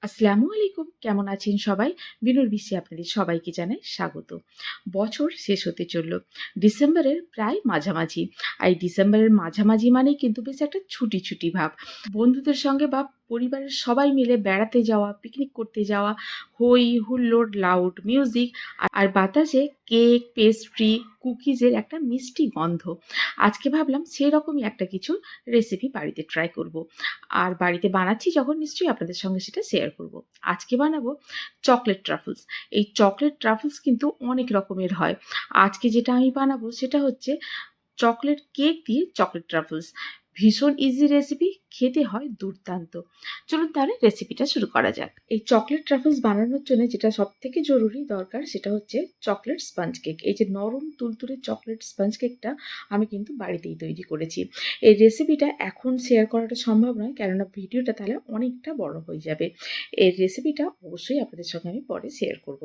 আসসালামু আলাইকুম, কেমন আছেন সবাই? বিনুর বিশ্বে আপনাদের সবাইকে জানাই স্বাগত। বছর শেষ হতে চলল। ডিসেম্বরের প্রায় মাঝামাঝি। আর এই ডিসেম্বরের মাঝামাঝি মানেই কিন্তু বেশ একটা ছুটি, ছুটি ভাব। বন্ধুদের সঙ্গে বা পরিবারের সবাই মিলে বেড়াতে যাওয়া, পিকনিক করতে যাওয়া, হই হুল্লোড়, লাউড মিউজিক আর বাতাসে কেক, পেস্ট্রি, কুকিজের একটা মিষ্টি গন্ধ। আজকে ভাবলাম সেরকমই একটা কিছু রেসিপি বাড়িতে ট্রাই করব। আর বাড়িতে বানাচ্ছি যখন নিশ্চয়ই আপনাদের সঙ্গে সেটা শেয়ার করব। আজকে বানাবো চকলেট ট্রাফলস। এই চকলেট ট্রাফলস কিন্তু অনেক রকমের হয়। আজকে যেটা আমি বানাবো সেটা হচ্ছে চকলেট কেক দিয়ে চকলেট ট্রাফলস। ভীষণ ইজি রেসিপি, খেতে হয় দুর্দান্ত। চলুন তাহলে রেসিপিটা শুরু করা যাক। এই চকলেট ট্রাফলস বানানোর জন্য যেটা সব থেকে জরুরি দরকার সেটা হচ্ছে চকলেট স্পঞ্জ কেক। এই যে নরম তুলতুলে চকলেট স্পঞ্জ কেকটা আমি কিন্তু বাড়িতেই তৈরি করেছি। এই রেসিপিটা এখন শেয়ার করাটা সম্ভব নয়, কেননা ভিডিওটা তাহলে অনেকটা বড় হয়ে যাবে। এই রেসিপিটা অবশ্যই আপনাদের সঙ্গে আমি পরে শেয়ার করব।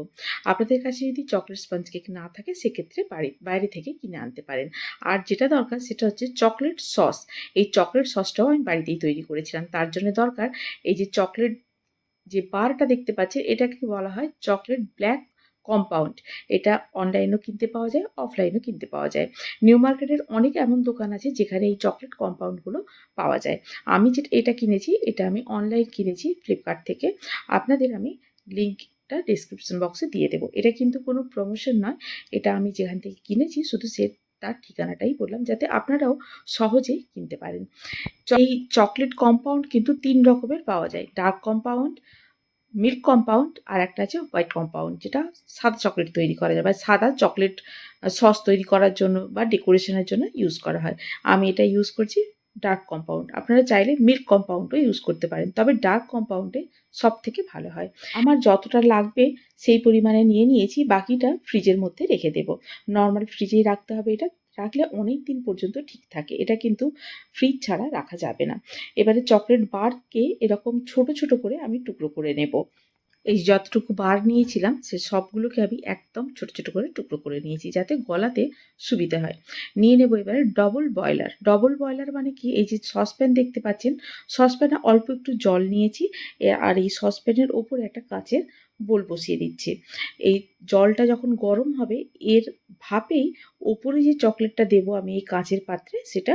আপনাদের কাছে যদি চকলেট স্পঞ্জ কেক না থাকে সেক্ষেত্রে বাইরে থেকে কিনে আনতে পারেন। আর যেটা দরকার সেটা হচ্ছে চকলেট সস। এই চকলেট সসটাও আমি বাড়িতেই তৈরি করেছিলাম। তার জন্য দরকার এই যে চকলেট যে বারটা দেখতে পাচ্ছেন এটাকে বলা হয় চকলেট ব্ল্যাক কম্পাউন্ড। এটা অনলাইনেও কিনতে পাওয়া যায়, অফলাইনেও কিনতে পাওয়া যায়। নিউ মার্কেটের অনেক এমন দোকান আছে যেখানে এই চকলেট কম্পাউন্ডগুলো পাওয়া যায়। আমি যেটা এটা কিনেছি, এটা আমি অনলাইন কিনেছি ফ্লিপকার্ট থেকে। আপনাদের আমি লিঙ্কটা ডিসক্রিপশন বক্সে দিয়ে দেবো। এটা কিন্তু কোনো প্রমোশন নয়, এটা আমি যেখান থেকে কিনেছি শুধু তার ঠিকানাটাই বললাম যাতে আপনারাও সহজেই কিনতে পারেন। এই চকলেট কম্পাউন্ড কিন্তু ৩ রকমের পাওয়া যায়। ডার্ক কম্পাউন্ড, মিল্ক কম্পাউন্ড আর একটা আছে হোয়াইট কম্পাউন্ড, যেটা সাদা চকলেট তৈরি করা যায় বা সাদা চকলেট সস তৈরি করার জন্য বা ডেকোরেশনের জন্য ইউজ করা হয়। আমি এটা ইউজ করছি ডার্ক কম্পাউন্ড। আপনারা চাইলে মিল্ক কম্পাউন্ডও ইউজ করতে পারেন, তবে ডার্ক কম্পাউন্ডে সবথেকে ভালো হয়। আমার যতটা লাগবে সেই পরিমাণে নিয়ে নিয়েছি, বাকিটা ফ্রিজের মধ্যে রেখে দেব। নর্মাল ফ্রিজেই রাখতে হবে, এটা রাখলে অনেক দিন পর্যন্ত ঠিক থাকে। এটা কিন্তু ফ্রিজ ছাড়া রাখা যাবে না। এবারে চকলেট বারকে এরকম ছোট ছোট করে আমি টুকরো করে নেব। এই যতটুকু বার নিয়েছিলাম সে সবগুলোকে আমি একদম ছোট ছোট করে টুকরো করে নিয়েছি যাতে গলাতে সুবিধা হয়। নিয়ে নেব এবারে ডবল বয়লার। ডবল বয়লার মানে কি, এই যে সসপ্যান দেখতে পাচ্ছেন, সসপ্যানে অল্প একটু জল নিয়েছি আর এই সসপ্যানের ওপরে একটা কাচের বোল বসিয়ে দিচ্ছি। এই জলটা যখন গরম হবে এর ভাপেই ওপরে যে চকলেটটা দেবো আমি এই কাচের পাত্রে সেটা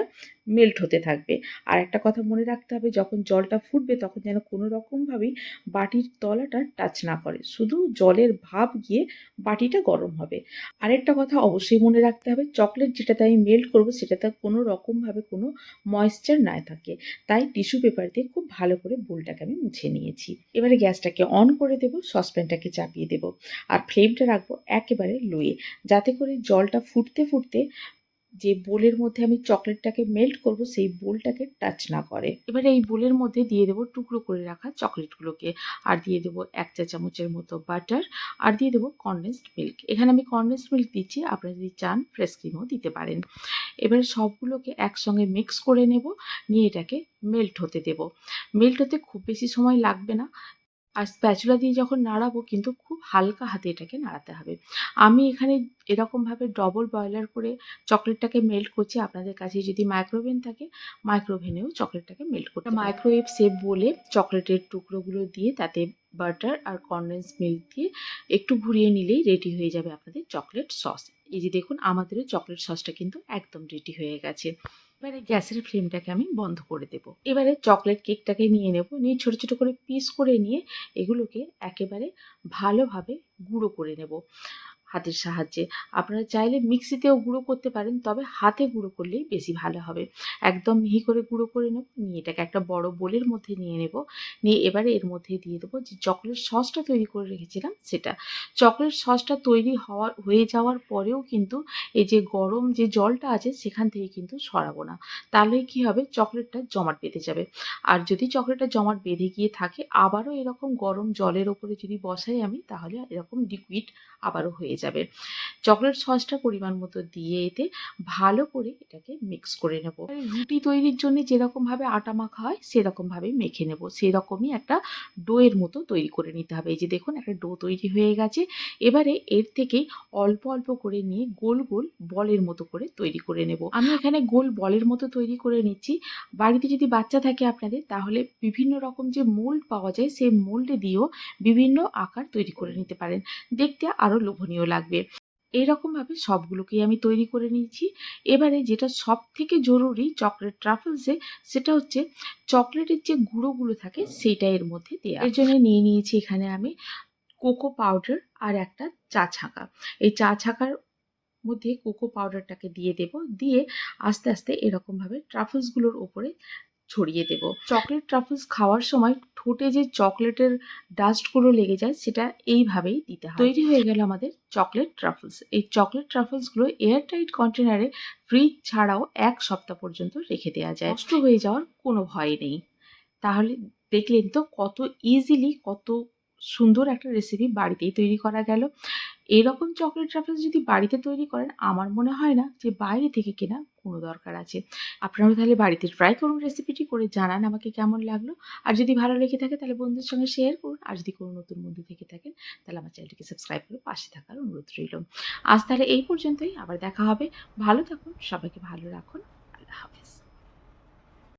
মেল্ট হতে থাকবে। আর একটা কথা মনে রাখতে হবে, যখন জলটা ফুটবে তখন যেন কোনো রকমভাবেই বাটির তলাটা টাচ না করে, শুধু জলের ভাপ গিয়ে বাটিটা গরম হবে। আরেকটা কথা অবশ্যই মনে রাখতে হবে, চকলেট যেটাতে আমি মেল্ট করবো সেটাতে কোনো রকমভাবে কোনো ময়েশ্চার না থাকে। তাই টিস্যু পেপার দিয়ে খুব ভালো করে বোলটাকে আমি মুছে নিয়েছি। এবারে গ্যাসটাকে অন করে দেবো, সসপ্যানটাকে চাপিয়ে দেবো আর ফ্লেমটা রাখবো একেবারে লোয়ে, যাতে করে জলটা ফুটতে ফুটতে যে বোলের মধ্যে আমি চকলেটটাকে মেল্ট করব সেই বোলটাকে টাচ না করে। এবারে এই বোলের মধ্যে দিয়ে দেবো টুকরো করে রাখা চকলেটগুলোকে, আর দিয়ে দেবো 1 চা চামচের মতো বাটার, আর দিয়ে দেবো কনডেন্সড মিল্ক। এখানে আমি কনডেন্সড মিল্ক দিচ্ছি, আপনারা যদি চান ফ্রেশ ক্রিমও দিতে পারেন। এবারে সবগুলোকে একসঙ্গে মিক্স করে নেব, নিয়ে এটাকে মেল্ট হতে দেব। মেল্ট হতে খুব বেশি সময় লাগবে না। আর স্প্যাচুলা দিয়ে যখন নাড়াবো কিন্তু খুব হালকা হাতে এটাকে নাড়াতে হবে। আমি এখানে এরকমভাবে ডবল বয়লার করে চকলেটটাকে মেল্ট করছি। আপনাদের কাছে যদি মাইক্রোওভেন থাকে মাইক্রোওভেনেও চকলেটটাকে মেল্ট করতে পারেন। মাইক্রোওয়েভ সেভ বলে চকলেটের টুকরোগুলো দিয়ে তাতে বাটার আর কনডেন্স মিল্ক দিয়ে একটু ঘুরিয়ে নিলেই রেডি হয়ে যাবে আপনাদের চকলেট সস। এই যে দেখুন আমাদেরও চকলেট সসটা কিন্তু একদম রেডি হয়ে গেছে। এবারে গ্যাসের ফ্লেমটাকে আমি বন্ধ করে দেব। এবারে চকলেট কেকটাকে নিয়ে নেব, নিয়ে ছোট ছোট করে পিস করে নিয়ে এগুলোকে একেবারে ভালোভাবে গুঁড়ো করে নেব হাতের সাহায্যে। আপনারা চাইলে মিক্সিতেও গুঁড়ো করতে পারেন, তবে হাতে গুঁড়ো করলেই বেশি ভালো হবে। একদম মিহি করে গুঁড়ো করে নেব, নিয়ে এটাকে একটা বড় বোলের মধ্যে নিয়ে নেব। নিয়ে এবারে এর মধ্যে দিয়ে দেবো যে চকলেট সসটা তৈরি করে রেখেছিলাম সেটা। চকলেট সসটা তৈরি হয়ে যাওয়ার পরেও কিন্তু এই যে গরম যে জলটা আছে সেখান থেকে কিন্তু সরাবো না, তাহলে কি হবে, চকলেটটা জমাট বেঁধে যাবে। আর যদি চকলেটটা জমাট বেঁধে গিয়ে থাকে আবারও এরকম গরম জলের ওপরে যদি বসাই আমি, তাহলে এরকম লিকুইড আবারও হয়ে হয়ে যাবে। চকলেট সসটা পরিমাণ মতো দিয়ে এতে ভালো করে এটাকে মিক্স করে নেব। রুটি তৈরির জন্য যেরকমভাবে আটা মাখা হয় সেরকমভাবেই মেখে নেব। সেরকমই একটা ডোয়ের মতো তৈরি করে নিতে হবে। এই যে দেখুন একটা ডো তৈরি হয়ে গেছে। এবারে এর থেকে অল্প অল্প করে নিয়ে গোল গোল বলের মতো করে তৈরি করে নেব। আমি এখানে গোল বলের মতো তৈরি করে নিচ্ছি। বাড়িতে যদি বাচ্চা থাকে আপনাদের তাহলে বিভিন্ন রকম যে মোল্ড পাওয়া যায় সেই মোল্ডে দিয়েও বিভিন্ন আকার তৈরি করে নিতে পারেন। দেখতে আরও লোভনীয় লাগবে। এইরকমভাবে সবগুলোকেই আমি তৈরি করে নিয়েছি। এবারে যেটা সবথেকে জরুরি চকলেট ট্রাফলসে সেটা হচ্ছে চকলেটের যে গুঁড়োগুলো থাকে সেইটা এর মধ্যে দেয়া। এর জন্য নিয়ে নিয়েছি এখানে আমি কোকো পাউডার আর একটা চা ছাঁকা। এই চা ছাঁকার মধ্যে কোকো পাউডারটাকে দিয়ে দেব। দিয়ে আস্তে আস্তে এরকমভাবে ট্রাফলসগুলোর ওপরে ছড়িয়ে দেব। চকলেট ট্রাফলস খাওয়ার সময় ঠোঁটে যে চকলেটের ডাস্টগুলো লেগে যায় সেটা এইভাবেই দিতে হয়। তৈরি হয়ে গেল আমাদের চকলেট ট্রাফলস। এই চকলেট ট্রাফলসগুলো এয়ারটাইট কন্টেনারে ফ্রিজ ছাড়াও ১ সপ্তাহ পর্যন্ত রেখে দেওয়া যায়। নষ্ট হয়ে যাওয়ার কোনো ভয় নেই। তাহলে দেখলেন তো কত ইজিলি কত সুন্দর একটা রেসিপি বাড়িতেই তৈরি করা গেল। এরকম চকলেট ট্রাফলস যদি বাড়িতে তৈরি করেন আমার মনে হয় না যে বাইরে থেকে কেনা কোনো দরকার আছে। আপনারাও তাহলে বাড়িতে ট্রাই করুন, রেসিপিটি করে জানান আমাকে কেমন লাগলো। আর যদি ভালো লেগে থাকে তাহলে বন্ধুদের সঙ্গে শেয়ার করুন। আর যদি কোনো নতুন বন্ধু থেকে থাকেন তাহলে আমার চ্যানেলটিকে সাবস্ক্রাইব করে পাশে থাকার অনুরোধ রইল। আজ তাহলে এই পর্যন্তই, আবার দেখা হবে। ভালো থাকুন, সবাইকে ভালো রাখুন। আল্লাহ হাফেজ।